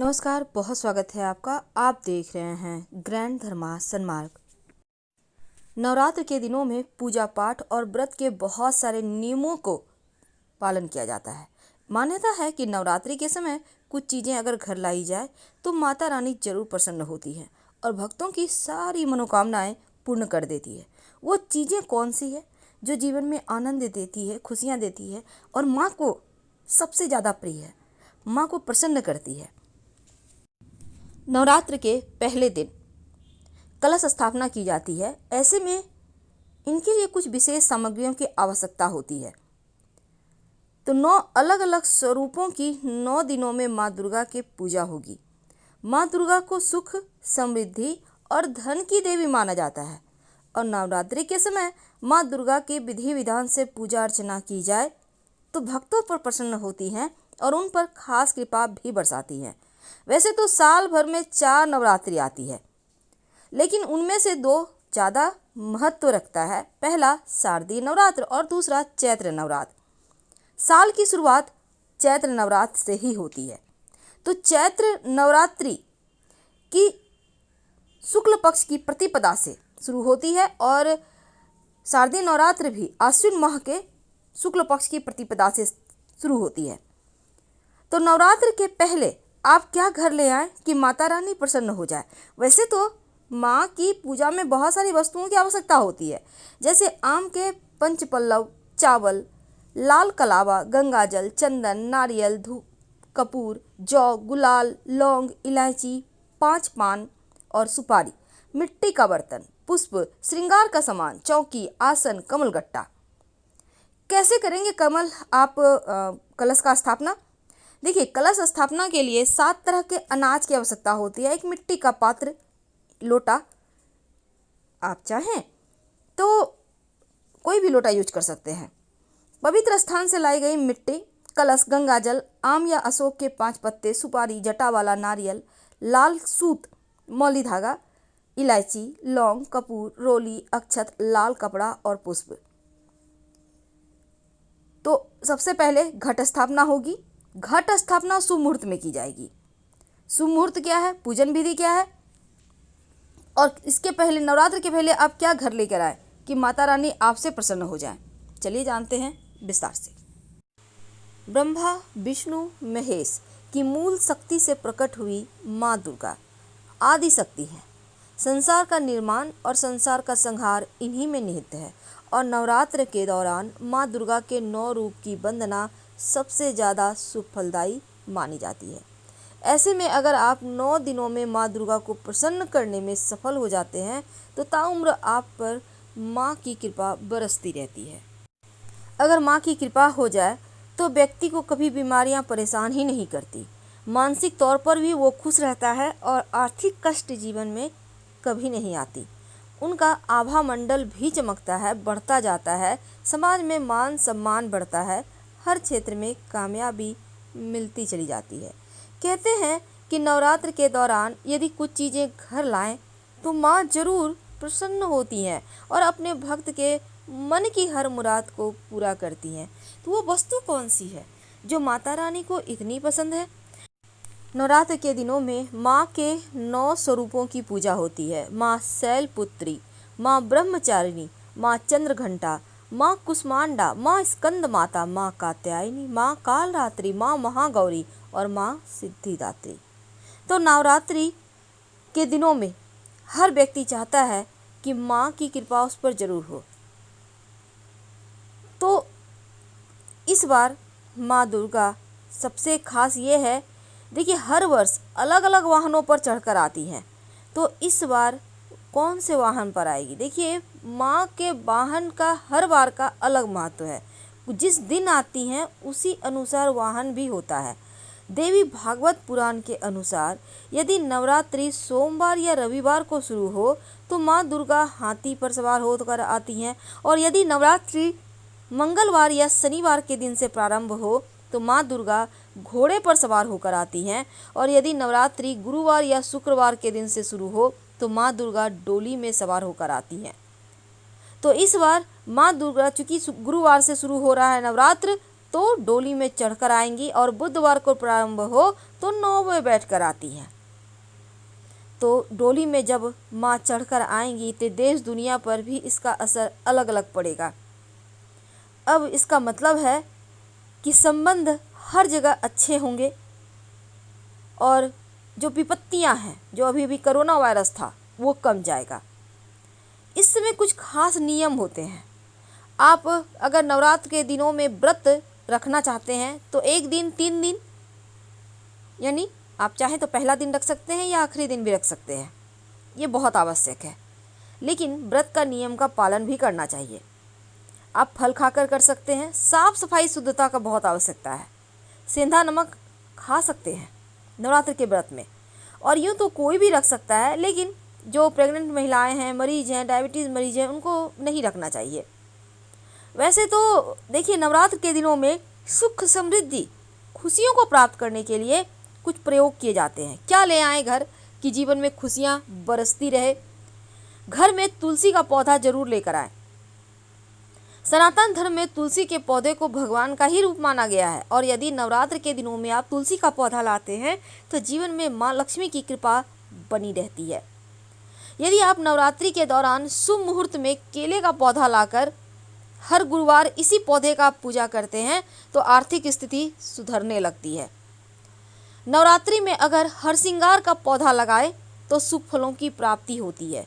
नमस्कार, बहुत स्वागत है आपका। आप देख रहे हैं ग्रैंड धर्मा सन्मार्ग। नवरात्र के दिनों में पूजा पाठ और व्रत के बहुत सारे नियमों को पालन किया जाता है। मान्यता है कि नवरात्रि के समय कुछ चीज़ें अगर घर लाई जाए तो माता रानी जरूर प्रसन्न होती है और भक्तों की सारी मनोकामनाएं पूर्ण कर देती है। वो चीज़ें कौन सी है जो जीवन में आनंद देती है, खुशियाँ देती है और माँ को सबसे ज़्यादा प्रिय है, माँ को प्रसन्न करती है। नवरात्र के पहले दिन कलश स्थापना की जाती है। ऐसे में इनके लिए कुछ विशेष सामग्रियों की आवश्यकता होती है। तो 9 अलग अलग स्वरूपों की 9 दिनों में माँ दुर्गा की पूजा होगी। माँ दुर्गा को सुख, समृद्धि और धन की देवी माना जाता है और नवरात्रि के समय माँ दुर्गा के विधि विधान से पूजा अर्चना की जाए तो भक्तों पर प्रसन्न होती हैं और उन पर खास कृपा भी बरसाती हैं। वैसे तो साल भर में 4 नवरात्रि आती है, लेकिन उनमें से 2 ज़्यादा महत्व रखता है। पहला शारदीय नवरात्र और दूसरा चैत्र नवरात्र। साल की शुरुआत चैत्र नवरात्र से ही होती है। तो चैत्र नवरात्रि की शुक्ल पक्ष की प्रतिपदा से शुरू होती है और शारदीय नवरात्र भी आश्विन माह के शुक्ल पक्ष की प्रतिपदा से शुरू होती है। तो नवरात्र के पहले आप क्या घर ले आएं कि माता रानी प्रसन्न हो जाए। वैसे तो माँ की पूजा में बहुत सारी वस्तुओं की आवश्यकता होती है, जैसे आम के पंचपल्लव, चावल, लाल कलावा, गंगाजल, चंदन, नारियल, धूप, कपूर, जौ, गुलाल, लौंग, इलायची, 5 पान और सुपारी, मिट्टी का बर्तन, पुष्प, श्रृंगार का सामान, चौकी, आसन, कमलगट्टा। कैसे करेंगे कलश का स्थापना? देखिए, कलश स्थापना के लिए 7 तरह के अनाज की आवश्यकता होती है। एक मिट्टी का पात्र, लोटा, आप चाहें तो कोई भी लोटा यूज कर सकते हैं। पवित्र स्थान से लाई गई मिट्टी, कलश, गंगाजल, आम या अशोक के 5 पत्ते, सुपारी, जटा वाला नारियल, लाल सूत, मौली धागा, इलायची, लौंग, कपूर, रोली, अक्षत, लाल कपड़ा और पुष्प। तो सबसे पहले घट स्थापना होगी। घट स्थापना शुभ मुहूर्त में की जाएगी। शुभ मुहूर्त क्या है, पूजन विधि क्या है और इसके पहले, नवरात्र के पहले आप क्या घर लेकर आए कि माता रानी आपसे प्रसन्न हो जाए। चलिए जानते हैं विस्तार से। ब्रह्मा, विष्णु, महेश की मूल शक्ति से प्रकट हुई माँ दुर्गा आदि शक्ति है। संसार का निर्माण और संसार का संहार इन्हीं में निहित है और नवरात्र के दौरान माँ दुर्गा के 9 रूप की वंदना सबसे ज़्यादा शुभ फलदायी मानी जाती है। ऐसे में अगर आप 9 दिनों में माँ दुर्गा को प्रसन्न करने में सफल हो जाते हैं तो ताउम्र आप पर माँ की कृपा बरसती रहती है। अगर माँ की कृपा हो जाए तो व्यक्ति को कभी बीमारियाँ परेशान ही नहीं करती। मानसिक तौर पर भी वो खुश रहता है और आर्थिक कष्ट जीवन में कभी नहीं आती। उनका आभा मंडल भी चमकता है, बढ़ता जाता है, समाज में मान सम्मान बढ़ता है, हर क्षेत्र में कामयाबी मिलती चली जाती है। कहते हैं कि नवरात्र के दौरान यदि कुछ चीज़ें घर लाएं तो माँ जरूर प्रसन्न होती हैं और अपने भक्त के मन की हर मुराद को पूरा करती हैं। तो वो वस्तु कौन सी है जो माता रानी को इतनी पसंद है? नवरात्र के दिनों में माँ के 9 स्वरूपों की पूजा होती है। माँ शैलपुत्री, माँ ब्रह्मचारिणी, माँ चंद्रघंटा, माँ कुष्मांडा, माँ स्कंद माता, माँ कात्यायनी, माँ कालरात्रि, माँ महागौरी और माँ सिद्धिदात्री। तो नवरात्रि के दिनों में हर व्यक्ति चाहता है कि माँ की कृपा उस पर जरूर हो। तो इस बार माँ दुर्गा सबसे खास ये है, देखिए, हर वर्ष अलग अलग वाहनों पर चढ़कर आती हैं। तो इस बार कौन से वाहन पर आएगी? देखिए, माँ के वाहन का हर बार का अलग महत्व है। जिस दिन आती हैं उसी अनुसार वाहन भी होता है। देवी भागवत पुराण के अनुसार यदि नवरात्रि सोमवार या रविवार को शुरू हो तो माँ दुर्गा हाथी पर सवार होकर आती हैं और यदि नवरात्रि मंगलवार या शनिवार के दिन से प्रारंभ हो तो माँ दुर्गा घोड़े पर सवार होकर आती हैं और यदि नवरात्रि गुरुवार या शुक्रवार के दिन से शुरू हो तो माँ दुर्गा डोली में सवार होकर आती हैं। तो इस बार माँ दुर्गा, चूंकि गुरुवार से शुरू हो रहा है नवरात्र, तो डोली में चढ़कर आएंगी और बुधवार को प्रारंभ हो तो 9 बजे बैठकर आती हैं। तो डोली में जब माँ चढ़कर आएंगी तो देश दुनिया पर भी इसका असर अलग अलग पड़ेगा। अब इसका मतलब है कि संबंध हर जगह अच्छे होंगे और जो विपत्तियां हैं, जो अभी भी कोरोना वायरस था, वो कम जाएगा। इस समय कुछ खास नियम होते हैं। आप अगर नवरात्र के दिनों में व्रत रखना चाहते हैं तो 1 दिन 3 दिन, यानी आप चाहें तो पहला दिन रख सकते हैं या आखिरी दिन भी रख सकते हैं, ये बहुत आवश्यक है। लेकिन व्रत का नियम का पालन भी करना चाहिए। आप फल खाकर कर सकते हैं। साफ सफाई शुद्धता का बहुत आवश्यकता है। सेंधा नमक खा सकते हैं नवरात्र के व्रत में, और यूँ तो कोई भी रख सकता है, लेकिन जो प्रेग्नेंट महिलाएं हैं, मरीज हैं, डायबिटीज़ मरीज हैं, उनको नहीं रखना चाहिए। वैसे तो देखिए, नवरात्र के दिनों में सुख समृद्धि खुशियों को प्राप्त करने के लिए कुछ प्रयोग किए जाते हैं। क्या ले आएँ घर कि जीवन में खुशियाँ बरसती रहे? घर में तुलसी का पौधा जरूर लेकर आएँ। सनातन धर्म में तुलसी के पौधे को भगवान का ही रूप माना गया है, और यदि नवरात्र के दिनों में आप तुलसी का पौधा लाते हैं तो जीवन में माँ लक्ष्मी की कृपा बनी रहती है। यदि आप नवरात्रि के दौरान शुभ मुहूर्त में केले का पौधा लाकर हर गुरुवार इसी पौधे का पूजा करते हैं तो आर्थिक स्थिति सुधरने लगती है। नवरात्रि में अगर हरसिंगार का पौधा लगाए तो शुभ फलों की प्राप्ति होती है।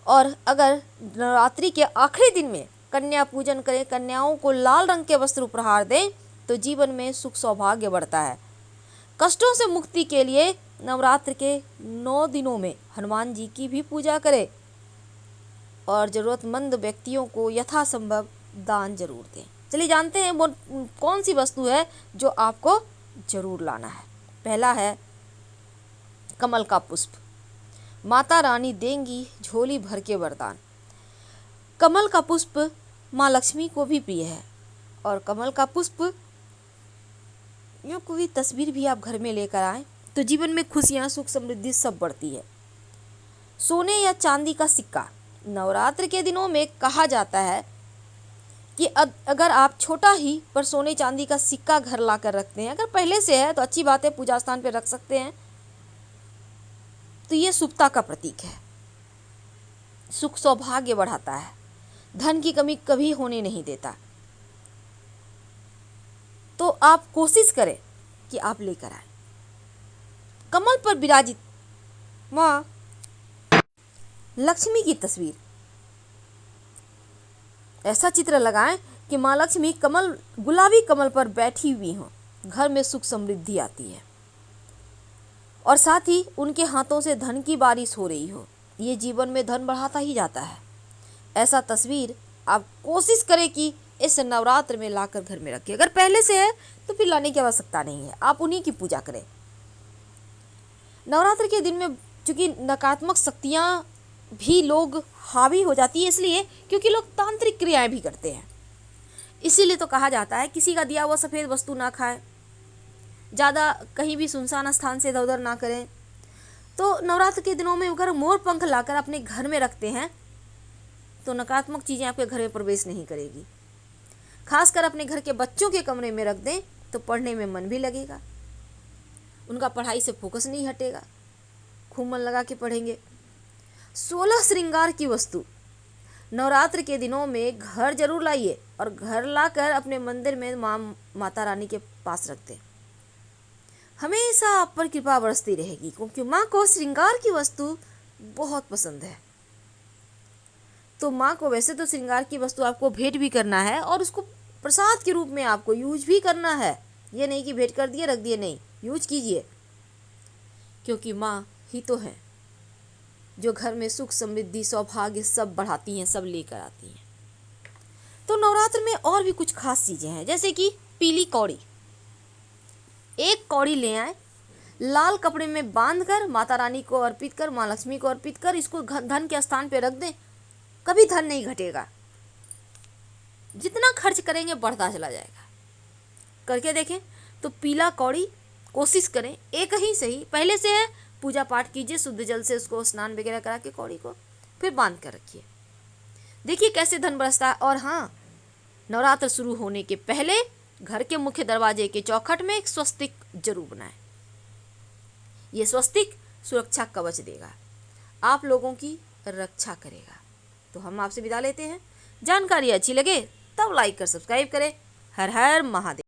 और अगर नवरात्रि के आखिरी दिन में कन्या पूजन करें, कन्याओं को लाल रंग के वस्त्र उपहार दें, तो जीवन में सुख सौभाग्य बढ़ता है। कष्टों से मुक्ति के लिए नवरात्र के 9 दिनों में हनुमान जी की भी पूजा करें और ज़रूरतमंद व्यक्तियों को यथासंभव दान जरूर दें। चलिए जानते हैं वो कौन सी वस्तु है जो आपको जरूर लाना है। पहला है कमल का पुष्प। माता रानी देंगी झोली भर के वरदान। कमल का पुष्प माँ लक्ष्मी को भी प्रिय है, और कमल का पुष्प यूँ कोई तस्वीर भी आप घर में लेकर आएँ तो जीवन में खुशियाँ, सुख समृद्धि सब बढ़ती है। सोने या चांदी का सिक्का। नवरात्र के दिनों में कहा जाता है कि अगर आप छोटा ही पर सोने चांदी का सिक्का घर ला कर रखते हैं, अगर पहले से है तो अच्छी बात है, पूजा स्थान पर रख सकते हैं, तो ये शुभता का प्रतीक है। सुख सौभाग्य बढ़ाता है, धन की कमी कभी होने नहीं देता। तो आप कोशिश करें कि आप लेकर आए। कमल पर विराजित माँ लक्ष्मी की तस्वीर। ऐसा चित्र लगाएं कि माँ लक्ष्मी गुलाबी कमल पर बैठी हुई हों। घर में सुख समृद्धि आती है, और साथ ही उनके हाथों से धन की बारिश हो रही हो। ये जीवन में धन बढ़ाता ही जाता है। ऐसा तस्वीर आप कोशिश करें कि इस नवरात्र में लाकर घर में रखें। अगर पहले से है तो फिर लाने की आवश्यकता नहीं है, आप उन्हीं की पूजा करें। नवरात्र के दिन में चूंकि नकारात्मक शक्तियाँ भी लोग हावी हो जाती है, इसलिए क्योंकि लोग तांत्रिक क्रियाएं भी करते हैं। इसीलिए तो कहा जाता है किसी का दिया हुआ सफ़ेद वस्तु ना खाएं, ज़्यादा कहीं भी सुनसान स्थान से इधर उधर ना करें। तो नवरात्र के दिनों में अगर मोर पंख लाकर अपने घर में रखते हैं तो नकारात्मक चीज़ें आपके घर में प्रवेश नहीं करेगी। खासकर अपने घर के बच्चों के कमरे में रख दें तो पढ़ने में मन भी लगेगा, उनका पढ़ाई से फोकस नहीं हटेगा, खूब मन लगा के पढ़ेंगे। 16 श्रृंगार की वस्तु नवरात्र के दिनों में घर जरूर लाइए, और घर लाकर अपने मंदिर में माता रानी के पास रख दें। हमेशा आप पर कृपा बरसती रहेगी, क्योंकि माँ को श्रृंगार की वस्तु बहुत पसंद है। तो माँ को वैसे तो श्रृंगार की वस्तु आपको भेंट भी करना है, और उसको प्रसाद के रूप में आपको यूज भी करना है। ये नहीं कि भेंट कर दिए रख दिए, नहीं, यूज कीजिए, क्योंकि माँ ही तो है जो घर में सुख समृद्धि सौभाग्य सब बढ़ाती हैं, सब लेकर आती हैं। तो नवरात्र में और भी कुछ खास चीज़ें हैं, जैसे कि पीली कौड़ी। एक कौड़ी ले आए, लाल कपड़े में बांधकर माता रानी को अर्पित कर, माँ लक्ष्मी को अर्पित कर, इसको धन के स्थान पे रख दें, कभी धन नहीं घटेगा। जितना खर्च करेंगे बढ़ता चला जाएगा। करके देखें तो पीला कौड़ी कोशिश करें, एक ही सही, पहले से है पूजा पाठ कीजिए, शुद्ध जल से उसको स्नान वगैरह करा के कौड़ी को फिर बांध कर रखिए। देखिए कैसे धन बरसता है। और हाँ, नवरात्र शुरू होने के पहले घर के मुख्य दरवाजे के चौखट में एक स्वस्तिक जरूर बनाएं। ये स्वस्तिक सुरक्षा कवच देगा, आप लोगों की रक्षा करेगा। तो हम आपसे विदा लेते हैं। जानकारी अच्छी लगे तब लाइक कर सब्सक्राइब करें। हर हर महादेव।